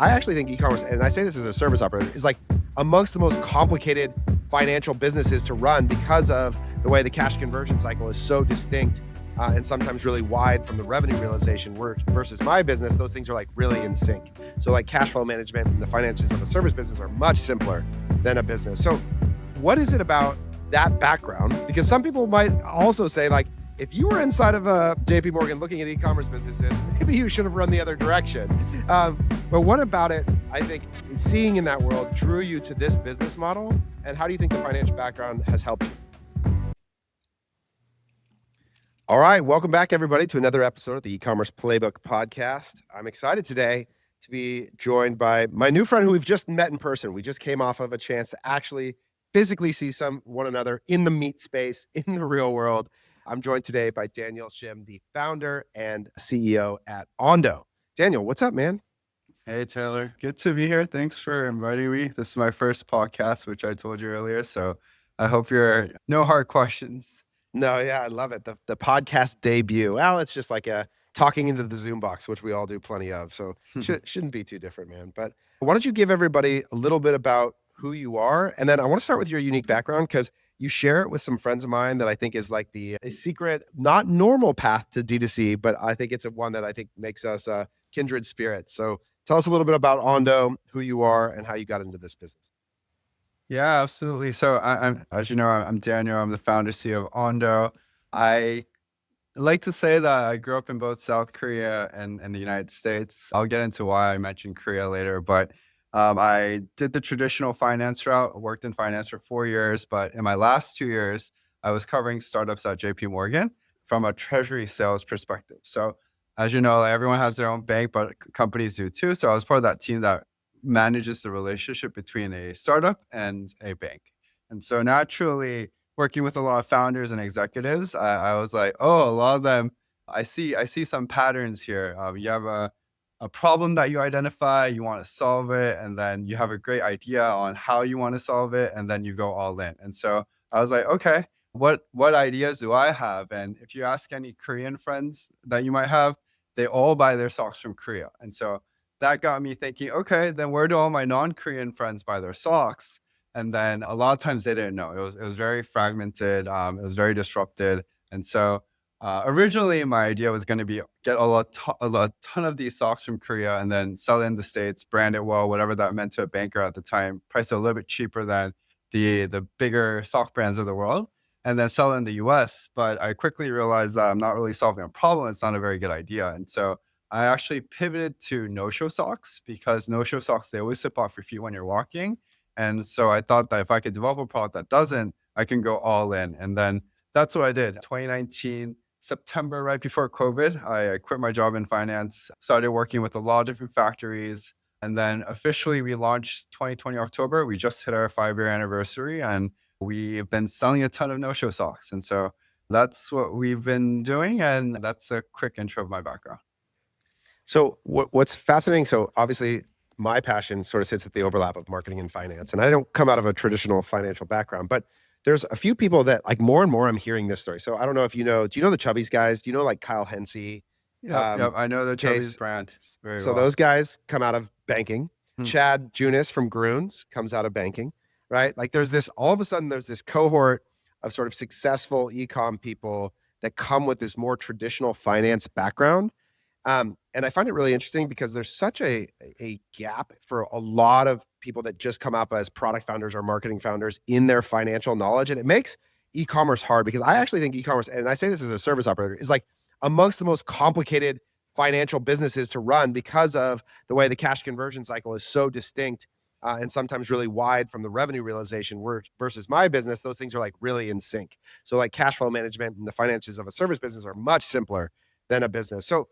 I actually think e-commerce, and I say this as a service operator, is like amongst the most complicated financial businesses to run because of the way the cash conversion cycle is so distinct and sometimes really wide from the revenue realization versus my business. Those things are like really in sync. So like cash flow management and the finances of a service business are much simpler than a business. So what is it about that background? Because some people might also say, like, if you were inside of a JP Morgan looking at e-commerce businesses, maybe you should have run the other direction. But what about it, I think, seeing in that world drew you to this business model? And how do you think the financial background has helped you? All right, welcome back, everybody, to another episode of the E-commerce Playbook podcast. I'm excited today to be joined by my new friend who we've just met in person. We just came off of a chance to actually physically see one another in the meat space, in the real world. I'm joined today by Daniel Shim, the founder and CEO at Ondo. Daniel, what's up, man? Hey, Taylor. Good to be here. Thanks for inviting me. This is my first podcast, which I told you earlier. So I hope you're no hard questions. No, yeah, I love it. The podcast debut. Well, it's just like a talking into the Zoom box, which we all do plenty of. So shouldn't be too different, man. But why don't you give everybody a little bit about who you are? And then I want to start with your unique background because you share it with some friends of mine that I think is like a secret, not normal path to DTC, but I think it's one that I think makes us a kindred spirit. So tell us a little bit about Ondo, who you are, and how you got into this business. Yeah, absolutely. So I'm, as you know, I'm Daniel. I'm the founder CEO of Ondo. I like to say that I grew up in both South Korea and the United States. I'll get into why I mentioned Korea later, but I did the traditional finance route, worked in finance for 4 years, but in my last 2 years, I was covering startups at JP Morgan from a treasury sales perspective. So as you know, everyone has their own bank, but companies do too. So I was part of that team that manages the relationship between a startup and a bank. And so naturally, working with a lot of founders and executives, I was like, oh, a lot of them, I see some patterns here. You have a problem that you identify, you want to solve it, and then you have a great idea on how you want to solve it, and then you go all in. And so I was like, okay, what ideas do I have? And if you ask any Korean friends that you might have, they all buy their socks from Korea. And so that got me thinking, okay, then where do all my non-Korean friends buy their socks? And then a lot of times they didn't know. It was very fragmented. It was very disrupted. And so originally my idea was going to be get a ton of these socks from Korea and then sell it in the States, brand it well, whatever that meant to a banker at the time, price it a little bit cheaper than the bigger sock brands of the world, and then sell it in the US. But I quickly realized that I'm not really solving a problem. It's not a very good idea. And so I actually pivoted to no-show socks because no-show socks, they always slip off your feet when you're walking. And so I thought that if I could develop a product that doesn't, I can go all in. And then that's what I did. 2019, September, right before COVID, I quit my job in finance, started working with a lot of different factories. And then officially we launched 2020 October. We just hit our 5-year anniversary and we've been selling a ton of no-show socks. And so that's what we've been doing. And that's a quick intro of my background. So what's fascinating, so obviously my passion sort of sits at the overlap of marketing and finance. And I don't come out of a traditional financial background, but there's a few people that like more and more I'm hearing this story. So I don't know if do you know the Chubbies guys? Do you know like Kyle Hensey? Yep, I know the Chubbies brand very well. So those guys come out of banking. Chad Junis from Groons comes out of banking, right? Like all of a sudden there's this cohort of sort of successful e-com people that come with this more traditional finance background. And I find it really interesting because there's such a gap for a lot of people that just come up as product founders or marketing founders in their financial knowledge. And it makes e-commerce hard because I actually think e-commerce, and I say this as a service operator, is like amongst the most complicated financial businesses to run because of the way the cash conversion cycle is so distinct and sometimes really wide from the revenue realization versus my business. Those things are like really in sync. So like cash flow management and the finances of a service business are much simpler than a business. So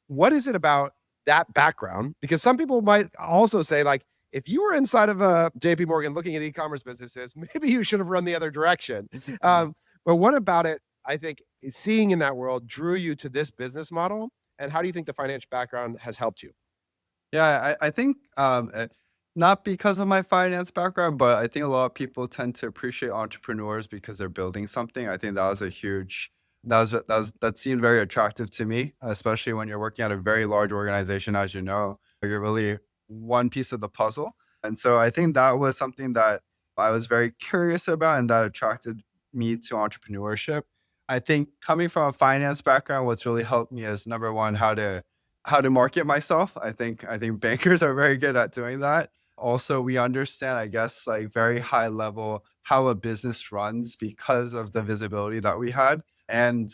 what is it about that background? Because some people might also say, like, if you were inside of a JP Morgan looking at e-commerce businesses, maybe you should have run the other direction. But what about it, I think, seeing in that world drew you to this business model? And how do you think the financial background has helped you? Yeah, I think not because of my finance background, but I think a lot of people tend to appreciate entrepreneurs because they're building something. I think that was a huge that seemed very attractive to me, especially when you're working at a very large organization. As you know, you're really one piece of the puzzle. And so I think that was something that I was very curious about and that attracted me to entrepreneurship. I think coming from a finance background, what's really helped me is number one, how to market myself. I think bankers are very good at doing that. Also, we understand, I guess, like very high level how a business runs because of the visibility that we had. And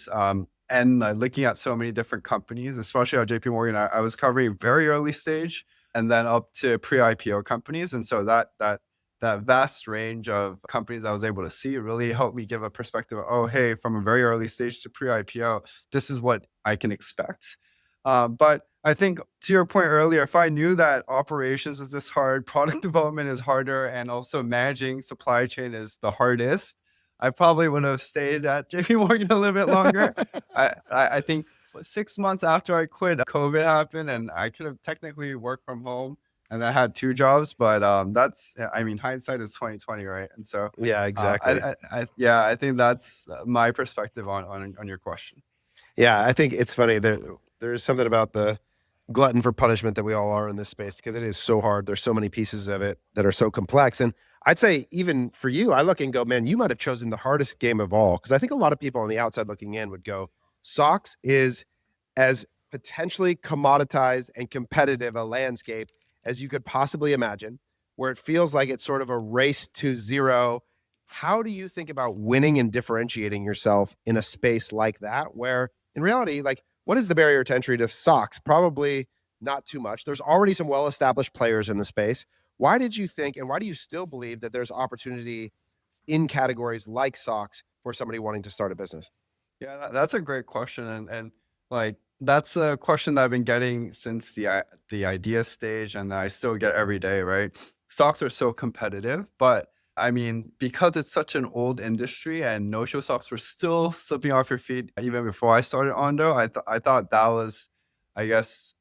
looking at so many different companies, especially at JP Morgan, I was covering very early stage and then up to pre-IPO companies. And so that vast range of companies I was able to see really helped me give a perspective of, oh, hey, from a very early stage to pre-IPO, this is what I can expect. But I think to your point earlier, if I knew that operations was this hard, product development is harder, and also managing supply chain is the hardest, I probably would have stayed at JP Morgan a little bit longer. I think 6 months after I quit, COVID happened, and I could have technically worked from home, and I had two jobs. But I mean, hindsight is 2020, right? And so, Yeah, exactly. yeah, I think that's my perspective on your question. Yeah, I think it's funny. There's something about the glutton for punishment that we all are in this space because it is so hard. There's so many pieces of it that are so complex. And I'd say even for you, I look and go, man, you might have chosen the hardest game of all. Because I think a lot of people on the outside looking in would go, socks is as potentially commoditized and competitive a landscape as you could possibly imagine, where it feels like it's sort of a race to zero. How do you think about winning and differentiating yourself in a space like that, where in reality, like, what is the barrier to entry to socks? Probably not too much. There's already some well-established players in the space. Why did you think, and why do you still believe that there's opportunity in categories like socks for somebody wanting to start a business? Yeah, that's a great question, and like that's a question that I've been getting since the idea stage, and that I still get every day. Right, stocks are so competitive, but I mean, because it's such an old industry, and no-show stocks were still slipping off your feet even before I started Ondo. I thought that was, I guess,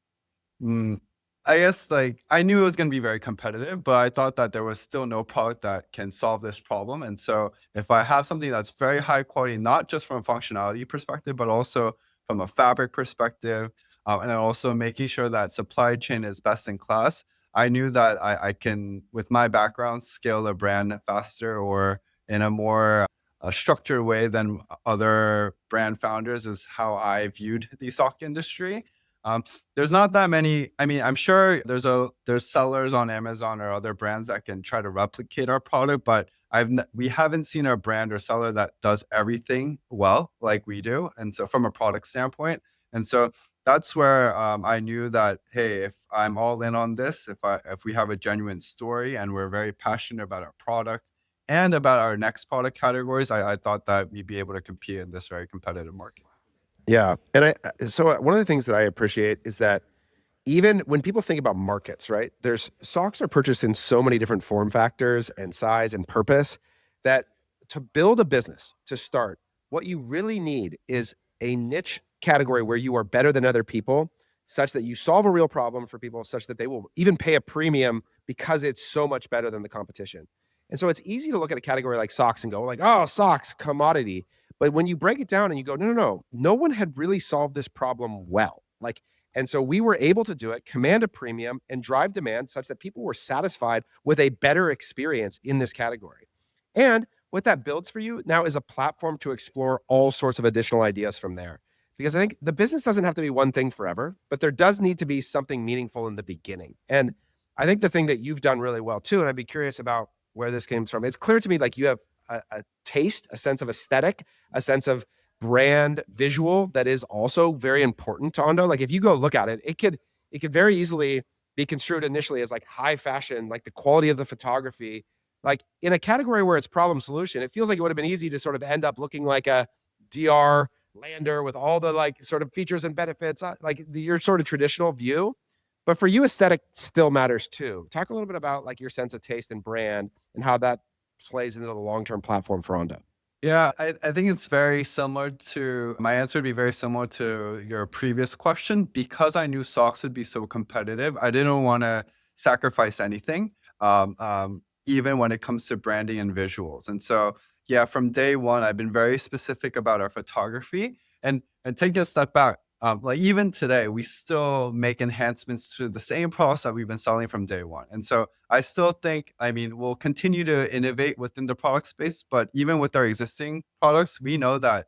Mm, I guess like I knew it was going to be very competitive, but I thought that there was still no product that can solve this problem. And so if I have something that's very high quality, not just from a functionality perspective, but also from a fabric perspective, and then also making sure that supply chain is best in class, I knew that I can, with my background, scale a brand faster or in a more structured way than other brand founders is how I viewed the sock industry. Um, there's not that many. I mean, I'm sure there's sellers on Amazon or other brands that can try to replicate our product, but we haven't seen a brand or seller that does everything well like we do. And so from a product standpoint, and so that's where I knew that, hey, if I'm all in on this, if we have a genuine story and we're very passionate about our product and about our next product categories, I thought that we'd be able to compete in this very competitive market. Yeah. And one of the things that I appreciate is that even when people think about markets, right? There's socks are purchased in so many different form factors and size and purpose that to build a business, to start, what you really need is a niche category where you are better than other people, such that you solve a real problem for people, such that they will even pay a premium because it's so much better than the competition. And so it's easy to look at a category like socks and go like, oh, socks, commodity. But when you break it down and you go, no, no, no, no one had really solved this problem well. Like, and so we were able to do it, command a premium, and drive demand such that people were satisfied with a better experience in this category. And what that builds for you now is a platform to explore all sorts of additional ideas from there. Because I think the business doesn't have to be one thing forever, but there does need to be something meaningful in the beginning. And I think the thing that you've done really well too, and I'd be curious about where this came from. It's clear to me like you have a taste, a sense of aesthetic, a sense of brand visual that is also very important to Ondo. Like if you go look at it, it could very easily be construed initially as like high fashion, like the quality of the photography. Like in a category where it's problem solution, it feels like it would have been easy to sort of end up looking like a DR lander with all the like sort of features and benefits, like your sort of traditional view. But for you, aesthetic still matters too. Talk a little bit about like your sense of taste and brand and how that plays into the long-term platform for Ondo. Yeah, I think it's very similar to my answer would be very similar to your previous question. Because I knew socks would be so competitive, I didn't want to sacrifice anything, even when it comes to branding and visuals. And so, yeah, from day one, I've been very specific about our photography. And taking a step back, like even today, we still make enhancements to the same products that we've been selling from day one. And so I still think, I mean, we'll continue to innovate within the product space, but even with our existing products, we know that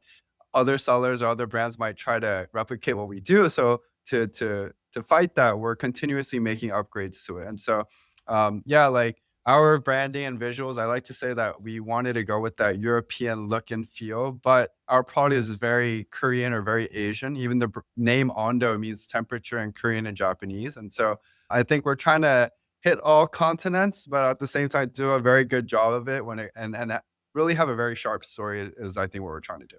other sellers or other brands might try to replicate what we do. So to fight that, we're continuously making upgrades to it. And so yeah, like our branding and visuals, I like to say that we wanted to go with that European look and feel, but our product is very Korean or very Asian. Even the name Ondo means temperature in Korean and Japanese. And so I think we're trying to hit all continents, but at the same time do a very good job of it when it and really have a very sharp story is I think what we're trying to do.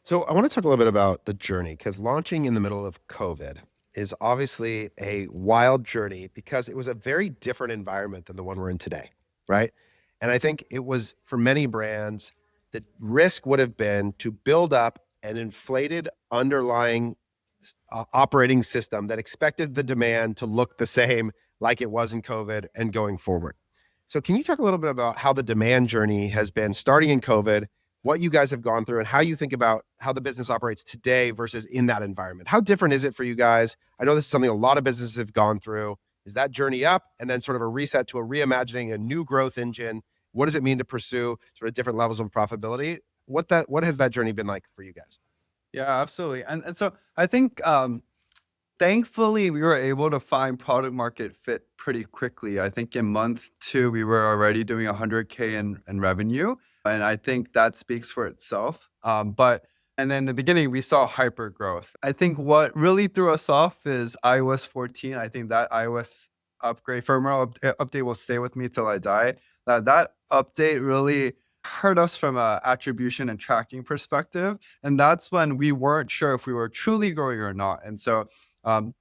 So I want to talk a little bit about the journey because launching in the middle of COVID is obviously a wild journey because it was a very different environment than the one we're in today, right? And I think it was for many brands, the risk would have been to build up an inflated underlying operating system that expected the demand to look the same like it was in COVID and going forward. So, can you talk a little bit about how the demand journey has been starting in COVID, what you guys have gone through, and how you think about how the business operates today versus in that environment? How different is it for you guys? I know this is something a lot of businesses have gone through. Is that journey up and then sort of a reset to a reimagining, a new growth engine? What does it mean to pursue sort of different levels of profitability? What has that journey been like for you guys? Yeah, absolutely. And so I think thankfully we were able to find product market fit pretty quickly. I think in month 2 we were already doing 100K in revenue, and I think that speaks for itself. But and then in the beginning we saw hyper growth. I think what really threw us off is iOS 14. I think that iOS update will stay with me till I die. That update really hurt us from a attribution and tracking perspective, and that's when we weren't sure if we were truly growing or not. And so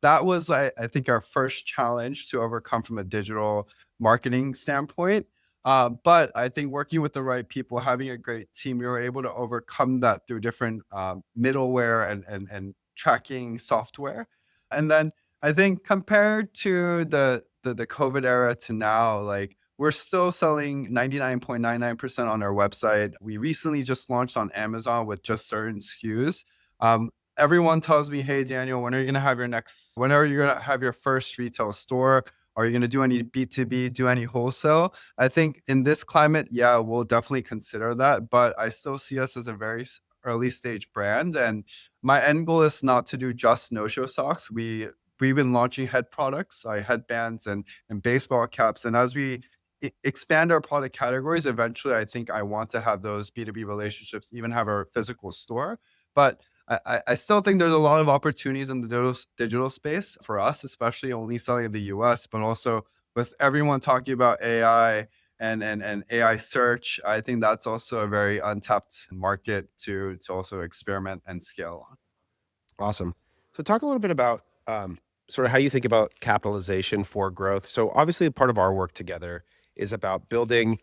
that was, I think, our first challenge to overcome from a digital marketing standpoint. But I think working with the right people, having a great team, we were able to overcome that through different middleware and tracking software. And then I think compared to the COVID era to now, like we're still selling 99.99% on our website. We recently just launched on Amazon with just certain SKUs. Everyone tells me, "Hey, Daniel, when are you going to have your first retail store? Are you going to do any B2B, do any wholesale?" I think in this climate, yeah, we'll definitely consider that, but I still see us as a very early stage brand. And my end goal is not to do just no-show socks. We've been launching head products, like headbands and baseball caps. And as we expand our product categories, eventually I think I want to have those B2B relationships, even have our physical store. But I still think there's a lot of opportunities in the digital space for us, especially only selling in the US, but also with everyone talking about AI and AI search, I think that's also a very untapped market to also experiment and scale on. Awesome. So talk a little bit about sort of how you think about capitalization for growth. So obviously, part of our work together is about building.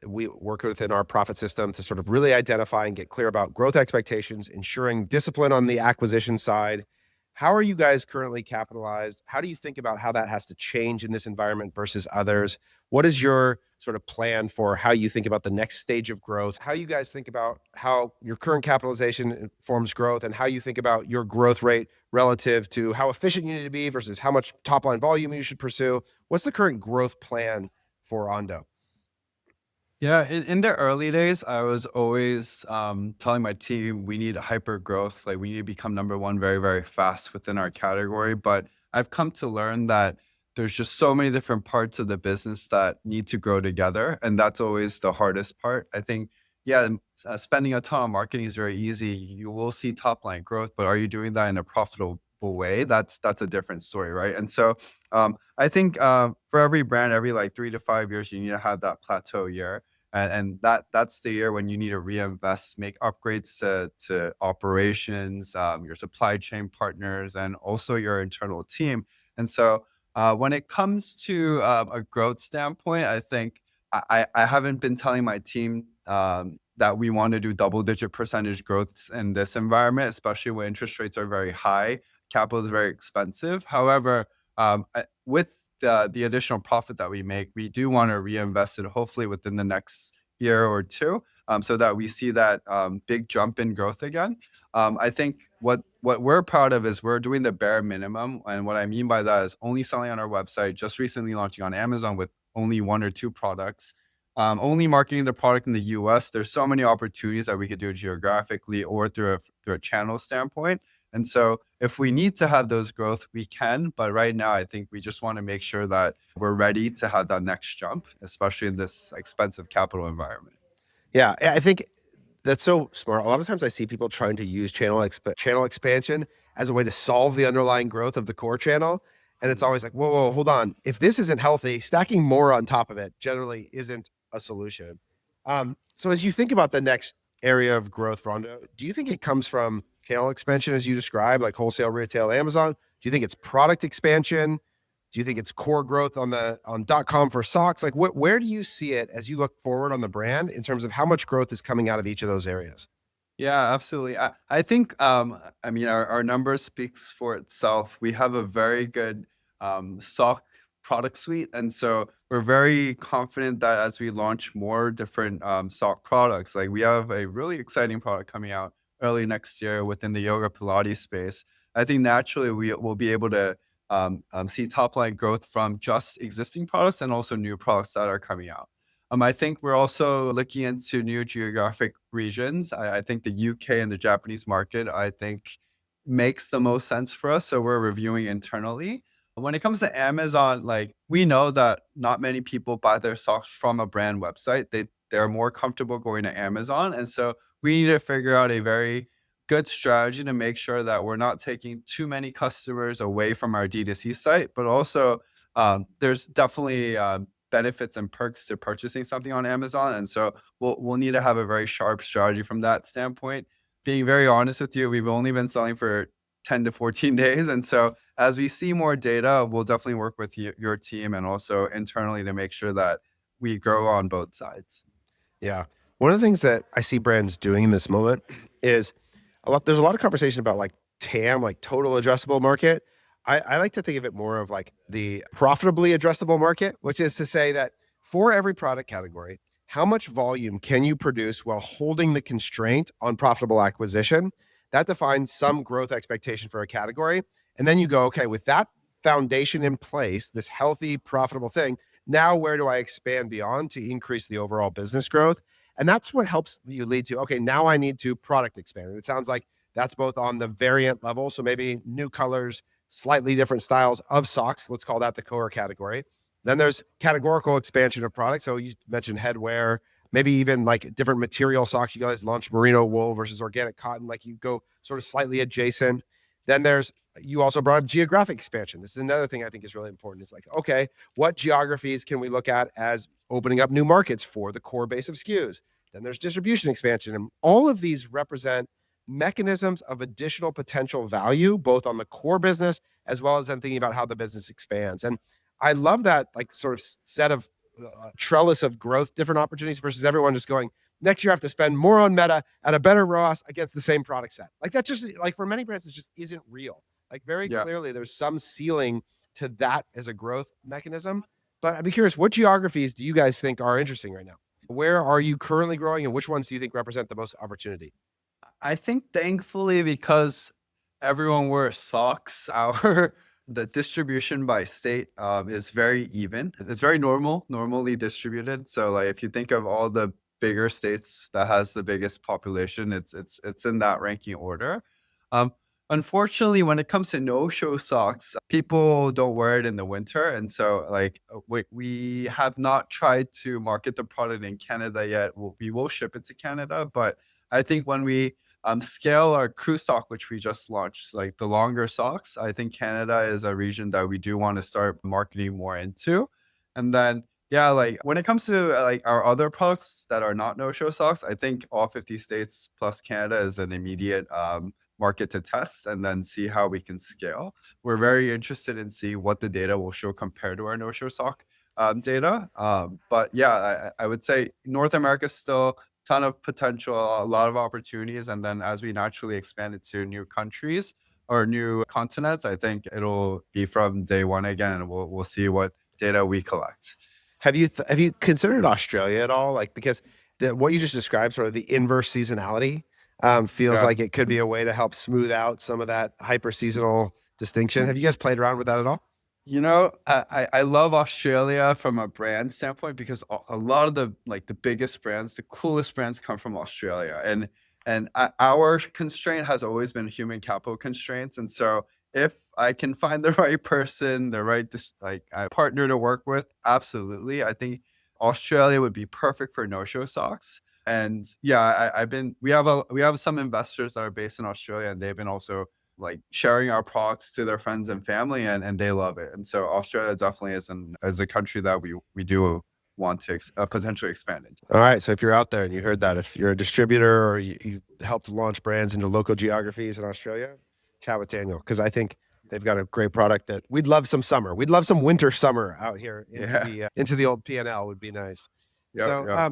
We work within our profit system to sort of really identify and get clear about growth expectations, ensuring discipline on the acquisition side. How are you guys currently capitalized? How do you think about how that has to change in this environment versus others? What is your sort of plan for how you think about the next stage of growth? How you guys think about how your current capitalization informs growth and how you think about your growth rate relative to how efficient you need to be versus how much top line volume you should pursue? What's the current growth plan for Ondo? Yeah, in the early days, I was always telling my team we need hyper growth. Like we need to become number one very, very fast within our category. But I've come to learn that there's just so many different parts of the business that need to grow together. And that's always the hardest part. I think, yeah, spending a ton on marketing is very easy. You will see top line growth, but are you doing that in a profitable way? That's a different story, right? And so I think for every brand, every like 3 to 5 years, you need to have that plateau year, and that's the year when you need to reinvest, make upgrades to operations, your supply chain partners, and also your internal team. And so when it comes to a growth standpoint, I think I haven't been telling my team that we want to do double digit percentage growth in this environment, especially when interest rates are very high, capital is very expensive. However, with the additional profit that we make, we do want to reinvest it hopefully within the next year or two. so that we see that big jump in growth again. I think what we're proud of is we're doing the bare minimum. And what I mean by that is only selling on our website, just recently launching on Amazon with only 1 or 2 products, only marketing the product in the US. There's so many opportunities that we could do geographically or through a channel standpoint. And so if we need to have those growth, we can. But right now, I think we just want to make sure that we're ready to have that next jump, especially in this expensive capital environment. Yeah, I think that's so smart. A lot of times I see people trying to use channel expansion as a way to solve the underlying growth of the core channel. And it's always like, whoa, whoa, hold on. If this isn't healthy, stacking more on top of it generally isn't a solution. So as you think about the next area of growth for Ondo, do you think it comes from channel expansion as you described, like wholesale, retail, Amazon? Do you think it's product expansion? Do you think it's core growth on .com for socks? Like where do you see it as you look forward on the brand in terms of how much growth is coming out of each of those areas? Yeah, absolutely. I think I mean our number speaks for itself. We have a very good sock product suite, and so we're very confident that as we launch more different sock products, like we have a really exciting product coming out early next year within the yoga Pilates space. I think naturally we will be able to see top line growth from just existing products and also new products that are coming out. I think we're also looking into new geographic regions. I think the UK and the Japanese market, I think, makes the most sense for us. So we're reviewing internally. When it comes to Amazon, like we know that not many people buy their socks from a brand website. They're more comfortable going to Amazon. And so we need to figure out a very good strategy to make sure that we're not taking too many customers away from our D2C site, but also there's definitely benefits and perks to purchasing something on Amazon. And so we'll need to have a very sharp strategy from that standpoint. Being very honest with you, we've only been selling for 10 to 14 days. And so as we see more data, we'll definitely work with your team and also internally to make sure that we grow on both sides. Yeah. One of the things that I see brands doing in this moment is there's a lot of conversation about like TAM, like total addressable market. I like to think of it more of like the profitably addressable market, which is to say that for every product category, how much volume can you produce while holding the constraint on profitable acquisition? That defines some growth expectation for a category. And then you go, okay, with that foundation in place, this healthy, profitable thing, now where do I expand beyond to increase the overall business growth? And that's what helps you lead to, okay, now I need to product expand. And it sounds like that's both on the variant level. So maybe new colors, slightly different styles of socks. Let's call that the core category. Then there's categorical expansion of products. So you mentioned headwear, maybe even like different material socks. You guys launched merino wool versus organic cotton. Like you go sort of slightly adjacent. Then you also brought up geographic expansion. This is another thing I think is really important. It's like, okay, what geographies can we look at as opening up new markets for the core base of SKUs? Then there's distribution expansion. And all of these represent mechanisms of additional potential value, both on the core business, as well as then thinking about how the business expands. And I love that like sort of set of trellis of growth, different opportunities versus everyone just going, next year I have to spend more on Meta at a better ROAS against the same product set. Like that just like for many brands, it just isn't real. Like very Yeah. clearly there's some ceiling to that as a growth mechanism. But I'd be curious, what geographies do you guys think are interesting right now? Where are you currently growing and which ones do you think represent the most opportunity? I think thankfully because everyone wears socks, our the distribution by state is very even. It's very normally distributed. So like if you think of all the bigger states that has the biggest population, it's in that ranking order. Um, Unfortunately, when it comes to no-show socks, people don't wear it in the winter, and so like we have not tried to market the product in Canada yet. We will ship it to Canada, but I think when we scale our crew sock, which we just launched, like the longer socks, I think Canada is a region that we do want to start marketing more into. And then, yeah, like when it comes to like our other products that are not no-show socks, I think all 50 states plus Canada is an immediate market to test and then see how we can scale. We're very interested in see what the data will show compared to our no-show sock data. But yeah, I would say North America is still ton of potential, a lot of opportunities. And then as we naturally expand it to new countries or new continents, I think it'll be from day one again, and we'll see what data we collect. Have you considered Australia at all? Like because what you just described, sort of the inverse seasonality, feels Yeah. like it could be a way to help smooth out some of that hyper seasonal distinction. Have you guys played around with that at all? I love Australia from a brand standpoint because a lot of the biggest brands, the coolest brands come from Australia, and our constraint has always been human capital constraints. And so if I can find the right person, the right partner to work with, absolutely, I think Australia would be perfect for no-show socks. And yeah, we have some investors that are based in Australia, and they've been also sharing our products to their friends and family, and they love it. And so Australia definitely is a country that we do want to potentially expand into. All right. So if you're out there and you heard that, if you're a distributor or you helped launch brands into local geographies in Australia, chat with Daniel, because I think they've got a great product that we'd love some summer. We'd love some winter summer out here into the old P&L would be nice. Yeah, So yeah.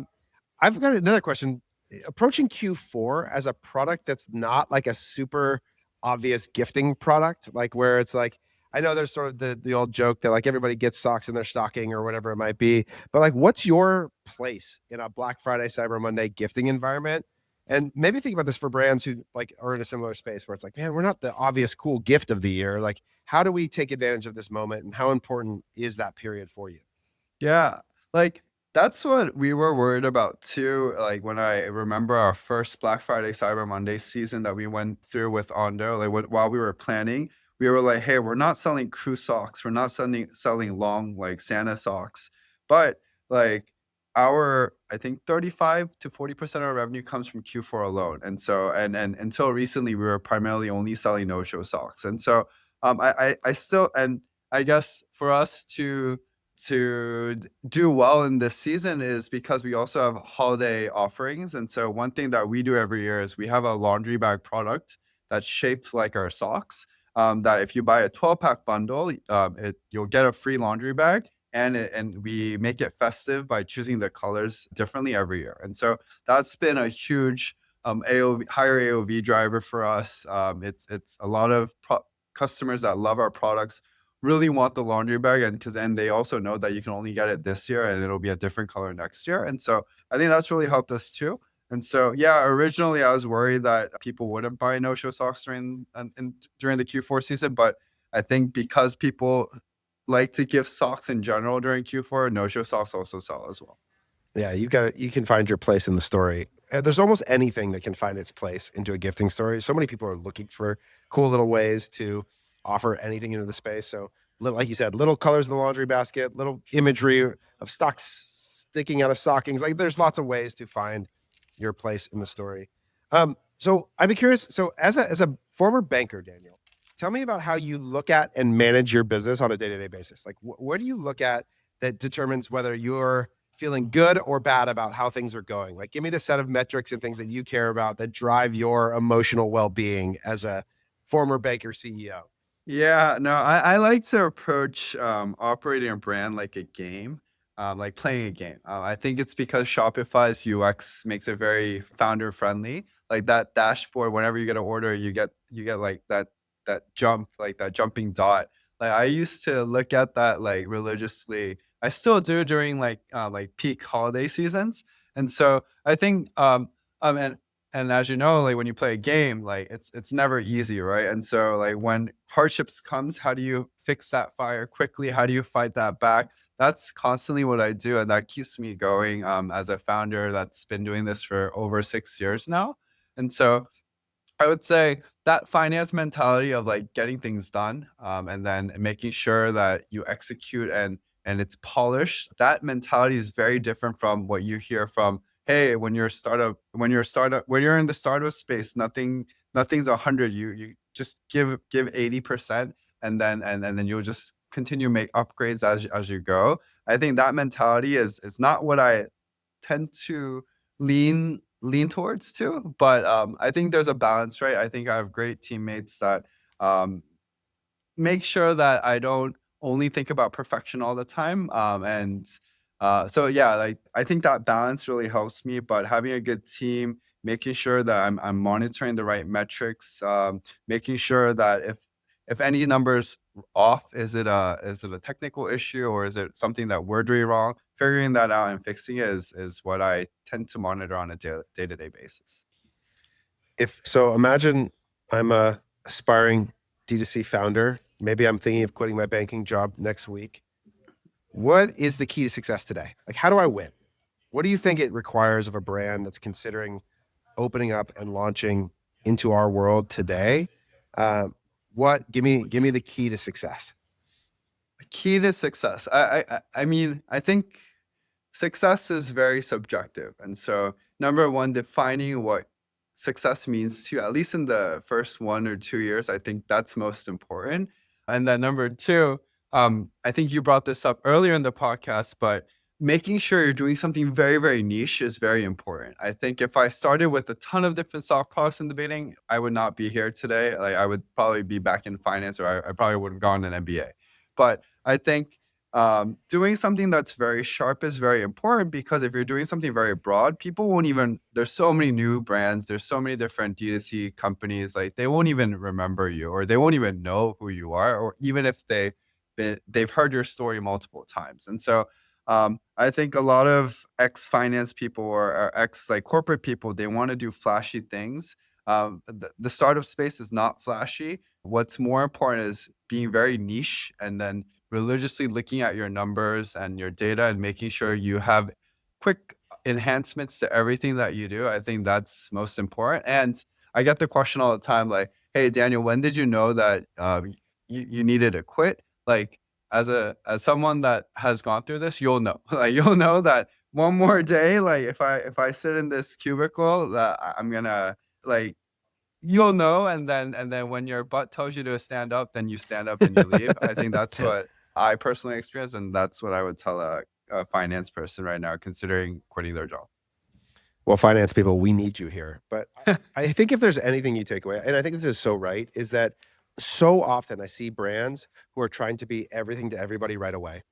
I've got another question. Approaching Q4 as a product that's not like a super obvious gifting product, like where it's like, I know there's sort of the old joke that like everybody gets socks in their stocking or whatever it might be, but like, what's your place in a Black Friday, Cyber Monday gifting environment? And maybe think about this for brands who like are in a similar space where it's like, man, we're not the obvious cool gift of the year. Like, how do we take advantage of this moment, and how important is that period for you? Yeah, like that's what we were worried about too. Like when I remember our first Black Friday, Cyber Monday season that we went through with Ondo, while we were planning, we were like, "Hey, we're not selling crew socks. We're not selling long like Santa socks, but like I think 35 to 40% of our revenue comes from Q4 alone." And so and until recently, we were primarily only selling no-show socks. And so I still, and I guess for us to do well in this season is because we also have holiday offerings. And so one thing that we do every year is we have a laundry bag product that's shaped like our socks. That if you buy a 12-pack bundle, you'll get a free laundry bag. And we make it festive by choosing the colors differently every year. And so that's been a huge higher AOV driver for us. It's a lot of customers that love our products really want the laundry bag, and they also know that you can only get it this year and it'll be a different color next year. And so I think that's really helped us too. And so yeah, originally I was worried that people wouldn't buy no-show socks during the Q4 season, but I think because people like to give socks in general during Q4, no-show socks also sell as well. Yeah, you can find your place in the story. There's almost anything that can find its place into a gifting story. So many people are looking for cool little ways to offer anything into the space. So, like you said, little colors in the laundry basket, little imagery of stocks sticking out of stockings. Like, there's lots of ways to find your place in the story. So I'd be curious. So, as a former banker, Daniel, tell me about how you look at and manage your business on a day-to-day basis. Like, where do you look at that determines whether you're feeling good or bad about how things are going? Like, give me the set of metrics and things that you care about that drive your emotional well-being as a former Baker CEO. Yeah, no, I like to approach operating a brand like a game, like playing a game. I think it's because Shopify's UX makes it very founder friendly. Like that dashboard, whenever you get an order, you get like that jumping dot. Like I used to look at that like religiously. I still do during like peak holiday seasons. And so I think and as you know, like when you play a game, like it's never easy, right? And so like when hardships comes, how do you fix that fire quickly? How do you fight that back? That's constantly what I do, and that keeps me going as a founder that's been doing this for over 6 years now. And so I would say that finance mentality of like getting things done, and then making sure that you execute and it's polished. That mentality is very different from what you hear from, hey, when you're in the startup space, nothing's 100. You just give 80%, and then you'll just continue to make upgrades as you go. I think that mentality is not what I tend to lean towards too. But I think there's a balance, right? I think I have great teammates that um, make sure that I don't only think about perfection all the time. So yeah, like I think that balance really helps me. But having a good team, making sure that I'm monitoring the right metrics, making sure that if any numbers off, is it a technical issue or is it something that we're doing wrong? figuring that out and fixing it is what I tend to monitor on a day-to-day basis. If so, imagine I'm a aspiring D2C founder. Maybe I'm thinking of quitting my banking job next week. What is the key to success today? Like, how do I win? What do you think it requires of a brand that's considering opening up and launching into our world today? What give me the key to success? Key to success. I mean, I think success is very subjective. And so, number one, defining what success means to you, at least in the first 1 or 2 years, I think that's most important. And then number two, I think you brought this up earlier in the podcast, but making sure you're doing something very, very niche is very important. I think if I started with a ton of different soft products in the beginning, I would not be here today. Like I would probably be back in finance, or I probably would have gone an MBA. But I think doing something that's very sharp is very important, because if you're doing something very broad, people won't even, there's so many new brands, there's so many different D2C companies, like they won't even remember you, or they won't even know who you are, or even if they've heard your story multiple times. And so I think a lot of ex-finance people or ex like corporate people, they want to do flashy things. The startup space is not flashy. What's more important is being very niche, and then religiously looking at your numbers and your data and making sure you have quick enhancements to everything that you do. I think that's most important. And I get the question all the time, like, "Hey, Daniel, when did you know that you needed to quit?" Like, as someone that has gone through this, you'll know. Like, you'll know that one more day, like if I sit in this cubicle, that I'm gonna like you'll know. And then when your butt tells you to stand up, then you stand up and you leave. I think that's what I personally experienced, and that's what I would tell a finance person right now considering quitting their job. Well, finance people, we need you here. But I think if there's anything you take away, and I think this is so right, is that so often I see brands who are trying to be everything to everybody right away.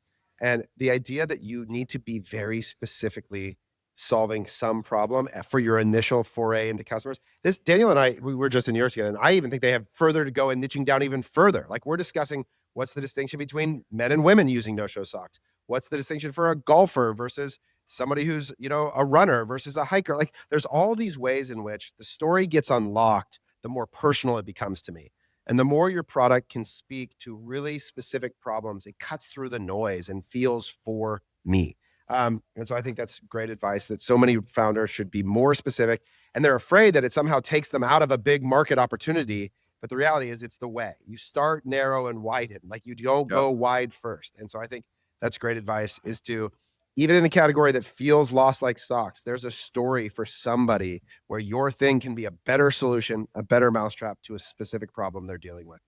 And the idea that you need to be very specifically solving some problem for your initial foray into customers. This Daniel and I, we were just in yours together, and I even think they have further to go in niching down even further. Like we're discussing what's the distinction between men and women using no-show socks? What's the distinction for a golfer versus somebody who's, a runner versus a hiker? Like there's all these ways in which the story gets unlocked, the more personal it becomes to me. And the more your product can speak to really specific problems, it cuts through the noise and feels for me. And so I think that's great advice, that so many founders should be more specific, and they're afraid that it somehow takes them out of a big market opportunity. But the reality is it's the way you start narrow and widen, like you don't Yep. go wide first. And so I think that's great advice, is to, even in a category that feels lost like socks, there's a story for somebody where your thing can be a better solution, a better mousetrap to a specific problem they're dealing with.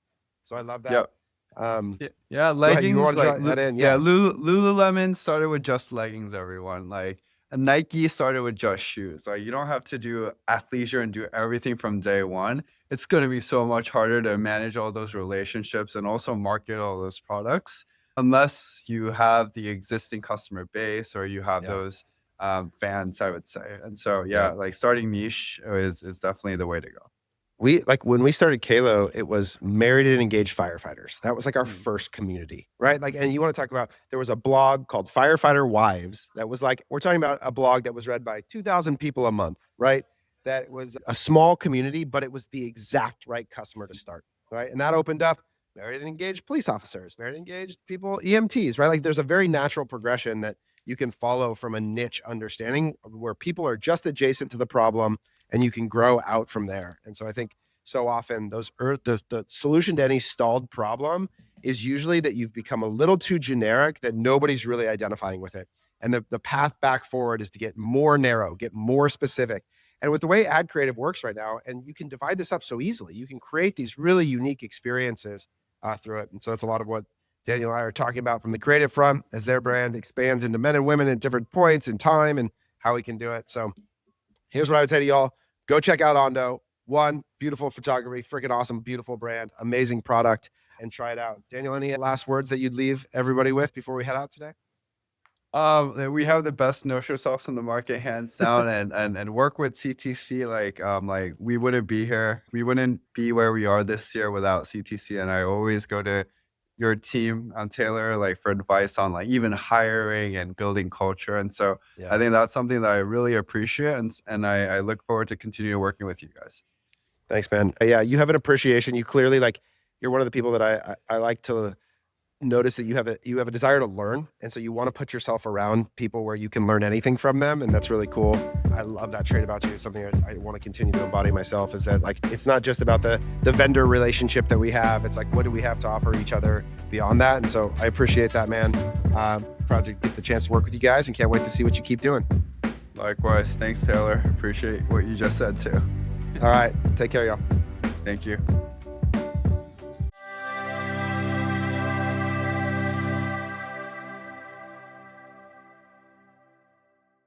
So I love that. Yep. Yeah, Go ahead. You leggings, want to like join that in? yeah, Yeah. Lululemon started with just leggings, everyone. Like Nike started with just shoes. Like you don't have to do athleisure and do everything from day one. It's going to be so much harder to manage all those relationships and also market all those products unless you have the existing customer base, or you have Yeah. those fans, I would say. And so Yeah. like starting niche is definitely the way to go. We, like when we started Kalo, it was married and engaged firefighters. That was like our Mm. first community, right? Like, and you want to talk about, there was a blog called Firefighter Wives that was like, we're talking about a blog that was read by 2,000 people a month, right? That was a small community, but it was the exact right customer to start, right? And that opened up married and engaged police officers, married and engaged people, EMTs, right? Like there's a very natural progression that you can follow from a niche understanding where people are just adjacent to the problem, and you can grow out from there. And so I think so often the solution to any stalled problem is usually that you've become a little too generic, that nobody's really identifying with it. And the path back forward is to get more narrow, get more specific. And with the way ad creative works right now, and you can divide this up so easily, you can create these really unique experiences through it. And so it's a lot of what Daniel and I are talking about from the creative front as their brand expands into men and women at different points in time, and how we can do it. So here's what I would say to y'all. Go check out Ondo. One, beautiful photography, freaking awesome, beautiful brand, amazing product, and try it out. Daniel, any last words that you'd leave everybody with before we head out today? We have the best no-show socks on the market, hands down, and work with CTC. Like we wouldn't be here. We wouldn't be where we are this year without CTC. And I always go to your team, Taylor, like for advice on like even hiring and building culture. And so Yeah. I think that's something that I really appreciate. And I look forward to continue working with you guys. Thanks, man. Yeah, you have an appreciation. You clearly like, you're one of the people that I like to notice that you have a desire to learn, and so you want to put yourself around people where you can learn anything from them, and that's really cool. I love that trait about you. It's something I want to continue to embody myself, is that like, it's not just about the vendor relationship that we have. It's like, what do we have to offer each other beyond that? And so I appreciate that, man. Proud to get the chance to work with you guys, and can't wait to see what you keep doing. Likewise. Thanks, Taylor. Appreciate what you just said too. All right, take care, y'all. Thank you.